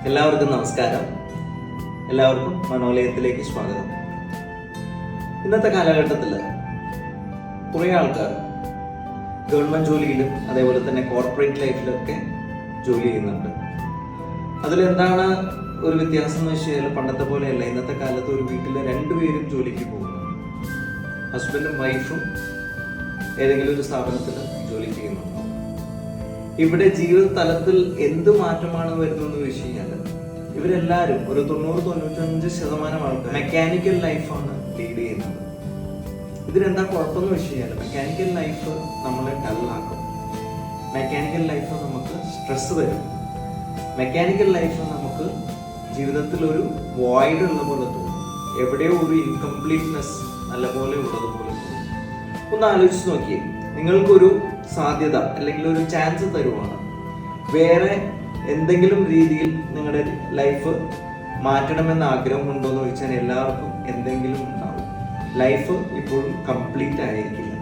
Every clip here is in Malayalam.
എല്ലാവർക്കും നമസ്കാരം. എല്ലാവർക്കും മനോലയത്തിലേക്ക് സ്വാഗതം. ഇന്നത്തെ കാലഘട്ടത്തിൽ കുറേ ആൾക്കാർ ഗവൺമെന്റ് ജോലിയിലും അതേപോലെ തന്നെ കോർപ്പറേറ്റ് ലൈഫിലൊക്കെ ജോലി ചെയ്യുന്നുണ്ട്. അതിലെന്താണ് ഒരു വ്യത്യാസം എന്ന് വെച്ച് കഴിഞ്ഞാൽ പണ്ടത്തെ പോലെയല്ല. ഇന്നത്തെ കാലത്ത് ഒരു വീട്ടിൽ രണ്ടുപേരും ജോലിക്ക് പോകുന്നു. ഹസ്ബൻഡും വൈഫും ഏതെങ്കിലും ഒരു സ്ഥാപനത്തിൽ ജോലി ചെയ്യുന്നുണ്ട്. ഇവിടെ ജീവിത തലത്തിൽ എന്ത് മാറ്റമാണ് വരുന്നതെന്ന് വെച്ച് കഴിഞ്ഞാൽ ഇവരെല്ലാവരും ഒരു 90-95% ആൾക്കാർ മെക്കാനിക്കൽ ലൈഫാണ് ലീഡ് ചെയ്യുന്നത്. ഇതിനെന്താ കുഴപ്പമെന്ന് വെച്ച് കഴിഞ്ഞാൽ മെക്കാനിക്കൽ ലൈഫ് നമ്മളെ ഡള്ളാക്കും. മെക്കാനിക്കൽ ലൈഫ് നമുക്ക് സ്ട്രെസ് തരും. മെക്കാനിക്കൽ ലൈഫ് നമുക്ക് ജീവിതത്തിൽ ഒരു വോയിഡ് ഉള്ള പോലെ തോന്നും. എവിടെയോ ഒരു ഇൻകംപ്ലീറ്റ്നെസ് നല്ലപോലെ ഉള്ളതുപോലെ തോന്നും. ഒന്ന് ആലോചിച്ച് നോക്കിയേ, നിങ്ങൾക്കൊരു സാധ്യത അല്ലെങ്കിൽ ഒരു ചാൻസ് തരുവാണ്. വേറെ എന്തെങ്കിലും രീതിയിൽ നിങ്ങളുടെ ലൈഫ് മാറ്റണമെന്ന് ആഗ്രഹമുണ്ടോ എന്ന് ചോദിച്ചാൽ എല്ലാവർക്കും എന്തെങ്കിലും ഉണ്ടാവും. ലൈഫ് ഇപ്പോഴും കംപ്ലീറ്റ് ആയിരിക്കില്ല.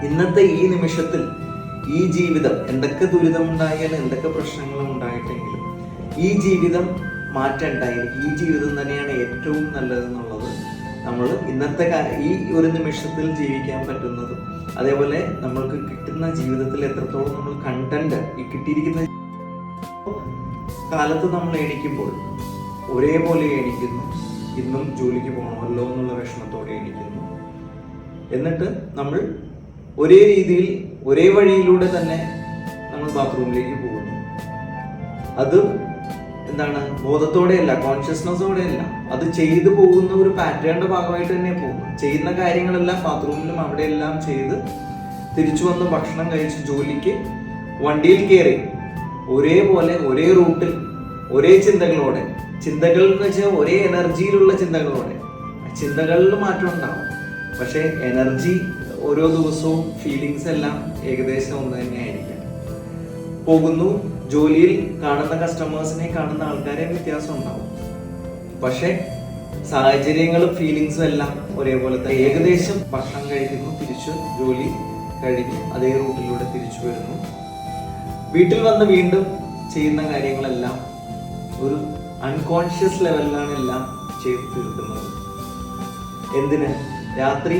ഇന്നത്തെ ഈ നിമിഷത്തിൽ ഈ ജീവിതം എന്തൊക്കെ ദുരിതമുണ്ടായാലും എന്തൊക്കെ പ്രശ്നങ്ങളും ഉണ്ടായിട്ടെങ്കിലും ഈ ജീവിതം മാറ്റണ്ട, എനിക്ക് ഈ ജീവിതം തന്നെയാണ് ഏറ്റവും നല്ലതെന്നുള്ളത് നമ്മൾ ഇന്നത്തെ ഈ ഒരു നിമിഷത്തിൽ ജീവിക്കാൻ പറ്റുന്നതും അതേപോലെ നമ്മൾക്ക് കിട്ടുന്ന ജീവിതത്തിൽ എത്രത്തോളം നമ്മൾ കണ്ടന്റ് ഈ കിട്ടിയിരിക്കുന്ന കാലത്ത് നമ്മൾ എണീക്കുമ്പോൾ ഒരേപോലെ എണീക്കുന്നു. ഇന്നും ജോലിക്ക് പോകണമല്ലോ എന്നുള്ള വിഷമത്തോടെ എണീക്കുന്നു. എന്നിട്ട് നമ്മൾ ഒരേ രീതിയിൽ ഒരേ വഴിയിലൂടെ തന്നെ നമ്മൾ ബാത്റൂമിലേക്ക് പോകുന്നു. അത് എന്താണ്, ബോധത്തോടെയല്ല, കോൺഷ്യസ്നെസ്സോടെയല്ല. അത് ചെയ്തു പോകുന്ന ഒരു പാറ്റേണിന്റെ ഭാഗമായിട്ട് തന്നെ പോകുന്നു. ചെയ്യുന്ന കാര്യങ്ങളെല്ലാം ബാത്റൂമിലും അവിടെയെല്ലാം ചെയ്ത് തിരിച്ചു വന്ന് ഭക്ഷണം കഴിച്ച് ജോലിക്ക് വണ്ടിയിൽ കയറി ഒരേപോലെ ഒരേ റൂട്ടിൽ ഒരേ ചിന്തകളോടെ, ചിന്തകൾ എന്ന് വെച്ചാൽ ഒരേ എനർജിയിലുള്ള ചിന്തകളോടെ. ചിന്തകളിൽ മാറ്റം ഉണ്ടാവും, പക്ഷെ എനർജി ഓരോ ദിവസവും ഫീലിങ്സ് എല്ലാം ഏകദേശം ഒന്ന് തന്നെ ആയിരിക്കും. പോകുന്നു, ജോലിയിൽ കാണുന്ന കസ്റ്റമേഴ്സിനെ കാണുന്ന ആൾക്കാരെ വ്യത്യാസം ഉണ്ടാവും, പക്ഷെ സാഹചര്യങ്ങളും ഫീലിങ്സും എല്ലാം ഒരേപോലെ തന്നെ. ഏകദേശം ഭക്ഷണം കഴിക്കുന്നു, തിരിച്ചു ജോലി കഴിഞ്ഞ് അതേ റൂട്ടിലൂടെ തിരിച്ചു വരുന്നു. വീട്ടിൽ വന്ന് വീണ്ടും ചെയ്യുന്ന കാര്യങ്ങളെല്ലാം ഒരു അൺകോൺഷ്യസ് ലെവലിലാണ് എല്ലാം ചെയ്ത് തീർക്കുന്നത്. എന്തിന്? രാത്രി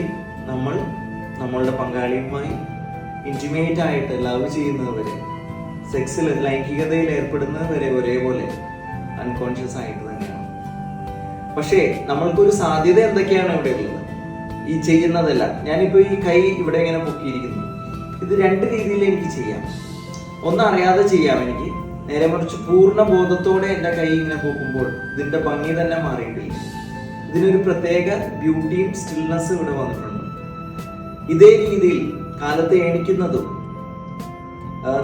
നമ്മൾ നമ്മളുടെ പങ്കാളിയുമായി ഇന്റിമേറ്റ് ആയിട്ട് ലവ് ചെയ്യുന്നത് വരെ, സെക്സിൽ ലൈംഗികതയിൽ ഏർപ്പെടുന്നത് വരെ ഒരേപോലെ അൺകോൺഷ്യസ് ആയിട്ട് തന്നെയാണ്. പക്ഷേ നമ്മൾക്കൊരു സാധ്യത എന്തൊക്കെയാണ് ഇവിടെ ഉള്ളത്? ഈ ചെയ്യുന്നതല്ല. ഞാനിപ്പോ ഈ കൈ ഇവിടെ ഇങ്ങനെ പൊക്കിയിരിക്കുന്നു. ഇത് രണ്ട് രീതിയിൽ എനിക്ക് ചെയ്യാം. ഒന്നറിയാതെ ചെയ്യാം എനിക്ക്, നേരെ മറിച്ച് പൂർണ്ണ ബോധത്തോടെ എൻ്റെ കൈ ഇങ്ങനെ പൊക്കുമ്പോൾ ഇതിന്റെ ഭംഗി തന്നെ മാറിയിട്ടില്ല. ഇതിനൊരു പ്രത്യേക ബ്യൂട്ടിയും സ്റ്റിൽനെസ് ഇവിടെ വന്നിട്ടുണ്ട്. ഇതേ രീതിയിൽ കാലത്ത് എണീക്കുന്നതും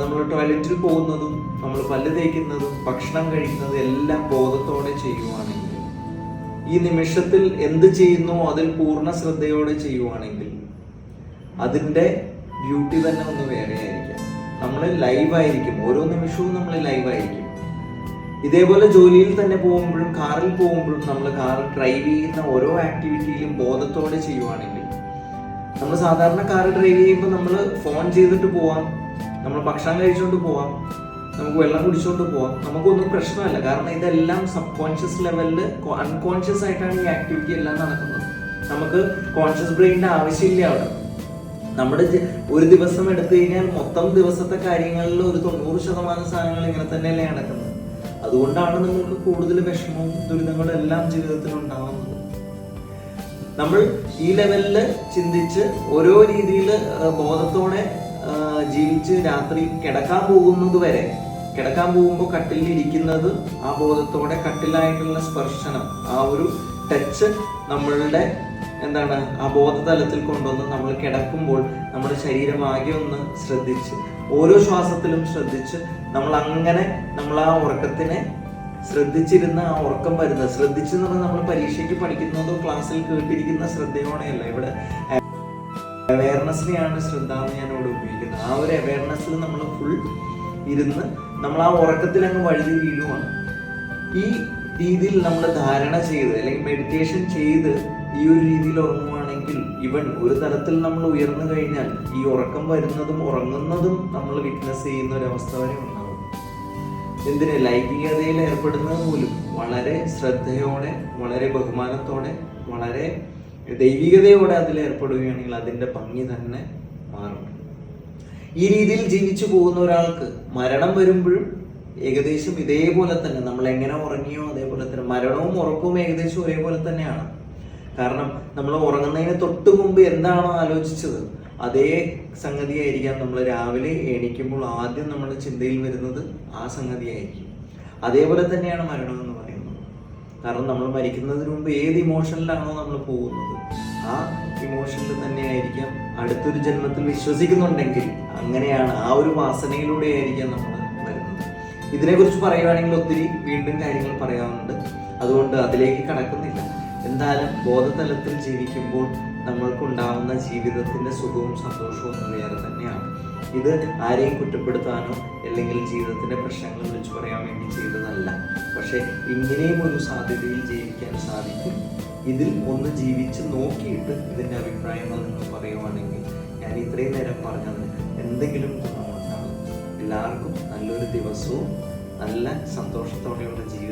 നമ്മൾ ടോയ്ലറ്റിൽ പോകുന്നതും നമ്മൾ പല്ല് തേക്കുന്നതും ഭക്ഷണം കഴിക്കുന്നതും എല്ലാം ബോധത്തോടെ ചെയ്യുവാണെങ്കിൽ, ഈ നിമിഷത്തിൽ എന്ത് ചെയ്യുന്നു അതിൽ പൂർണ്ണ ശ്രദ്ധയോടെ ചെയ്യുവാണെങ്കിൽ അതിൻ്റെ ബ്യൂട്ടി തന്നെ ഒന്ന് വേറെ ആയിരിക്കും. നമ്മൾ ലൈവായിരിക്കും, ഓരോ നിമിഷവും നമ്മൾ ലൈവായിരിക്കും. ഇതേപോലെ ജോലിയിൽ തന്നെ പോകുമ്പോഴും കാറിൽ പോകുമ്പോഴും നമ്മൾ കാർ ഡ്രൈവ് ചെയ്യുന്ന ഓരോ ആക്ടിവിറ്റിയിലും ബോധത്തോടെ ചെയ്യുവാണെങ്കിൽ, നമ്മൾ സാധാരണ കാർ ഡ്രൈവ് ചെയ്യുമ്പോൾ നമ്മൾ ഫോൺ ചെയ്തിട്ട് പോവാം, നമ്മൾ ഭക്ഷണം കഴിച്ചുകൊണ്ട് പോവാം, നമുക്ക് വെള്ളം കുടിച്ചുകൊണ്ട് പോവാം, നമുക്കൊന്നും പ്രശ്നമല്ല. കാരണം ഇതെല്ലാം സബ് കോൺഷ്യസ് ലെവലിൽ അൺകോൺഷ്യസ് ആയിട്ടാണ് ഈ ആക്ടിവിറ്റി എല്ലാം നടക്കുന്നത്. നമുക്ക് കോൺഷ്യസ് ബ്രെയിനിന്റെ ആവശ്യമില്ല അവിടെ. നമ്മുടെ ഒരു ദിവസം എടുത്തു കഴിഞ്ഞാൽ മൊത്തം ദിവസത്തെ കാര്യങ്ങളിൽ ഒരു 90% സാധനങ്ങൾ ഇങ്ങനെ തന്നെയല്ലേ നടക്കുന്നത്. അതുകൊണ്ടാണ് നിങ്ങൾക്ക് കൂടുതൽ വിഷമവും ദുരിതങ്ങളും എല്ലാം ജീവിതത്തിൽ ഉണ്ടാവുന്നത്. നമ്മൾ ഈ ലെവലിൽ ചിന്തിച്ച് ഓരോ രീതിയിൽ ബോധത്തോടെ ജീവിച്ച് രാത്രി കിടക്കാൻ പോകുന്നത് വരെ, കിടക്കാൻ പോകുമ്പോൾ കട്ടിലിൽ ഇരിക്കുന്നത് ആ ബോധത്തോടെ, കട്ടിലായിട്ടുള്ള സ്പർശനം, ആ ഒരു ടച്ച് നമ്മളുടെ എന്താണ് ആ ബോധതലത്തിൽ കൊണ്ടുവന്ന് നമ്മൾ കിടക്കുമ്പോൾ നമ്മുടെ ശരീരം ആകെ ഒന്ന് ശ്രദ്ധിച്ച്, ഓരോ ശ്വാസത്തിലും ശ്രദ്ധിച്ച് നമ്മൾ അങ്ങനെ നമ്മൾ ആ ഉറക്കത്തിനെ ശ്രദ്ധിച്ചിരുന്ന ആ ഉറക്കം വരുന്നത്, ശ്രദ്ധിച്ചെന്ന് പറഞ്ഞാൽ നമ്മൾ പരീക്ഷയ്ക്ക് പഠിക്കുന്നതോ ക്ലാസ്സിൽ കേട്ടിരിക്കുന്ന ശ്രദ്ധയോടെയല്ല. ഇവിടെ അവയർനെസ്സിനെയാണ് ശ്രദ്ധ എന്ന് ഞാൻ ഇവിടെ ഉപയോഗിക്കുന്നത്. ആ ഒരു അവയർനെസ്സിൽ നമ്മൾ ഫുൾ ഇരുന്ന് നമ്മൾ ആ ഉറക്കത്തിൽ അങ്ങ് വഴുതി വീഴുവാണ്. ഈ രീതിയിൽ നമ്മൾ ധാരണ ചെയ്ത് അല്ലെങ്കിൽ മെഡിറ്റേഷൻ ചെയ്ത് ഈ ഒരു രീതിയിൽ ഉറങ്ങുവാണെങ്കിൽ, ഇവൻ ഒരു തലത്തിൽ നമ്മൾ ഉയർന്നു കഴിഞ്ഞാൽ ഈ ഉറക്കം വരുന്നതും ഉറങ്ങുന്നതും നമ്മൾ വിറ്റ്നസ് ചെയ്യുന്ന ഒരു അവസ്ഥ വരെ ഉണ്ടാവും. എന്തിന് ലൈംഗികതയിൽ ഏർപ്പെടുന്നത് പോലും വളരെ ശ്രദ്ധയോടെ, വളരെ ബഹുമാനത്തോടെ, വളരെ ദൈവികതയോടെ അതിൽ ഏർപ്പെടുകയാണെങ്കിൽ അതിൻ്റെ ഭംഗി തന്നെ മാറും. ഈ രീതിയിൽ ജീവിച്ചു പോകുന്ന ഒരാൾക്ക് മരണം വരുമ്പോഴും ഏകദേശം ഇതേപോലെ തന്നെ, നമ്മൾ എങ്ങനെ ഉറങ്ങിയോ അതേപോലെ തന്നെ മരണവും ഉറക്കവും ഏകദേശം ഒരേപോലെ തന്നെയാണ്. കാരണം നമ്മൾ ഉറങ്ങുന്നതിന് തൊട്ട് മുമ്പ് എന്താണോ ആലോചിച്ചത് അതേ സംഗതിയായിരിക്കാം നമ്മൾ രാവിലെ എണീക്കുമ്പോൾ ആദ്യം നമ്മുടെ ചിന്തയിൽ വരുന്നത് ആ സംഗതിയായിരിക്കും. അതേപോലെ തന്നെയാണ് മരണം എന്ന് പറയുന്നത്. കാരണം നമ്മൾ മരിക്കുന്നതിന് മുമ്പ് ഏത് ഇമോഷനിലാണോ നമ്മൾ പോകുന്നത് ആ ഇമോഷനിൽ തന്നെയായിരിക്കാം അടുത്തൊരു ജന്മത്തിൽ വിശ്വസിക്കുന്നുണ്ടെങ്കിൽ അങ്ങനെയാണ്, ആ ഒരു വാസനയിലൂടെ ആയിരിക്കാം നമ്മൾ വരുന്നത്. ഇതിനെക്കുറിച്ച് പറയുകയാണെങ്കിൽ ഒത്തിരി വീണ്ടും കാര്യങ്ങൾ പറയാനുണ്ട്, അതുകൊണ്ട് അതിലേക്ക് കടക്കുന്നില്ല. എന്തായാലും ബോധതലത്തിൽ ജീവിക്കുമ്പോൾ നമ്മൾക്കുണ്ടാവുന്ന ജീവിതത്തിന്റെ സുഖവും സന്തോഷവും ഒന്ന് വേറെ തന്നെയാണ്. ഇത് ആരെയും കുറ്റപ്പെടുത്താനോ അല്ലെങ്കിൽ ജീവിതത്തിന്റെ പ്രശ്നങ്ങൾ വിളിച്ചു പറയാൻ വേണ്ടി ചെയ്തതല്ല. പക്ഷെ ഇങ്ങനെയും ഒരു സാധ്യതയിൽ ജീവിക്കാൻ സാധിക്കും. ഇതിൽ ഒന്ന് ജീവിച്ച് നോക്കിയിട്ട് ഇതിന്റെ അഭിപ്രായങ്ങൾ നിങ്ങൾ പറയുവാണെങ്കിൽ ഞാൻ ഇത്രയും നേരം പറഞ്ഞത് എന്തെങ്കിലും ഗുണമുണ്ടാകും. എല്ലാവർക്കും നല്ലൊരു ദിവസവും നല്ല സന്തോഷത്തോടെയുള്ള ജീവിതം